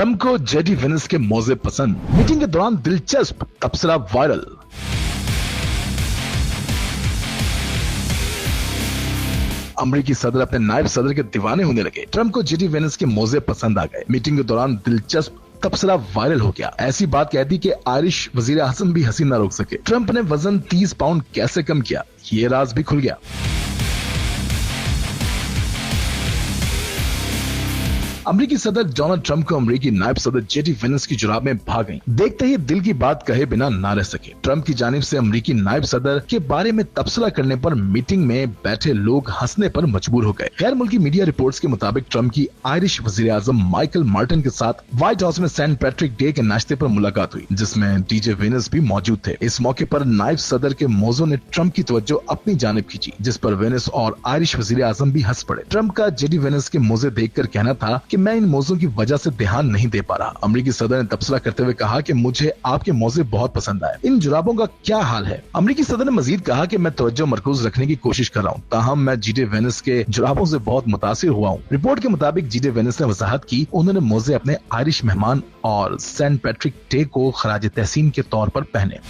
Trump को JD Venice के मौजे पसंद, मीटिंग के दौरान दिलचस्प तबसरा वायरल। अमेरिकी सदर अपने नायब सदर के दीवाने होने लगे। ट्रम्प को जेडी वेनिस के मौजे पसंद आ गए। मीटिंग के दौरान दिलचस्प तबसरा वायरल हो गया। ऐसी बात कह दी कि आयरिश वजीर आजम भी हंसी न रोक सके। ट्रम्प ने वजन 30 पाउंड कैसे कम किया, ये राज भी खुल गया। अमेरिकी सदर डोनाल्ड ट्रम्प को अमेरिकी नायब सदर जेडी वेनिस की जुराब में भाग गई। देखते ही दिल की बात कहे बिना ना रह सके। ट्रम्प की जानिब से अमेरिकी नायब सदर के बारे में तबसरा करने पर मीटिंग में बैठे लोग हंसने पर मजबूर हो गए। गैर मुल्की मीडिया रिपोर्ट्स के मुताबिक ट्रम्प की आयरिश वजीर आजम माइकल मार्टिन के साथ व्हाइट हाउस में सेंट पैट्रिक डे के नाश्ते पर मुलाकात हुई, जिसमें डीजे वेनिस भी मौजूद थे। इस मौके पर नायब सदर के मौजों ने ट्रम्प की तवज्जो अपनी जानिब खींची, जिस पर वेनिस और आयरिश वजीर आजम भी हंस पड़े। ट्रम्प का जेडी वेनिस के मौजे देखकर कहना था कि मैं इन मौजों की वजह से ध्यान नहीं दे पा रहा। अमेरिकी सदर ने तबसरा करते हुए कहा कि मुझे आपके मौजे बहुत पसंद आए। इन जुराबों का क्या हाल है? अमेरिकी सदर ने मजीद कहा कि मैं तवज्जो मरकूज रखने की कोशिश कर रहा हूँ, ताहम मैं जेडी वेनिस के जुराबों से बहुत मुतासिर हुआ हूँ। रिपोर्ट के मुताबिक जेडी वेनिस ने वजाहत की उन्होंने मौजे अपने आयरिश मेहमान और सेंट पैट्रिक डे को खराज तहसीन के तौर पर पहने।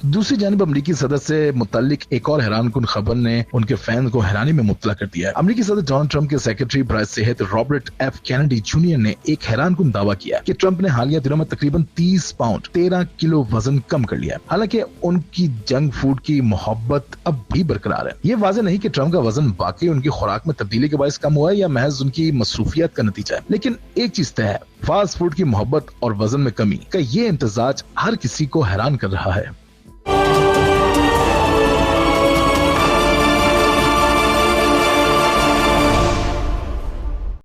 दूसरी जानिब अमेरिकी सदर से मुताल्लिक एक और हैरानकुन खबर ने उनके फैन को हैरानी में मुब्तला कर दिया है। अमेरिकी सदर डोनाल्ड ट्रम्प के सेक्रेटरी बराए सेहत रॉबर्ट एफ कैनेडी जूनियर ने एक हैरानकुन दावा किया कि ट्रम्प ने हालिया दिनों में तकरीबन 30 पाउंड 13 किलो वजन कम कर लिया। हालांकि उनकी जंक फूड की मोहब्बत अब भी बरकरार है। ये वाज़ेह नहीं कि ट्रम्प का वजन वाकई उनकी खुराक में तब्दीली के बायस कम हुआ है या महज उनकी मसरूफियत का नतीजा है। लेकिन एक चीज तय है, फास्ट फूड की मोहब्बत और वजन में कमी का ये इम्तिजाज हर किसी को हैरान कर रहा है।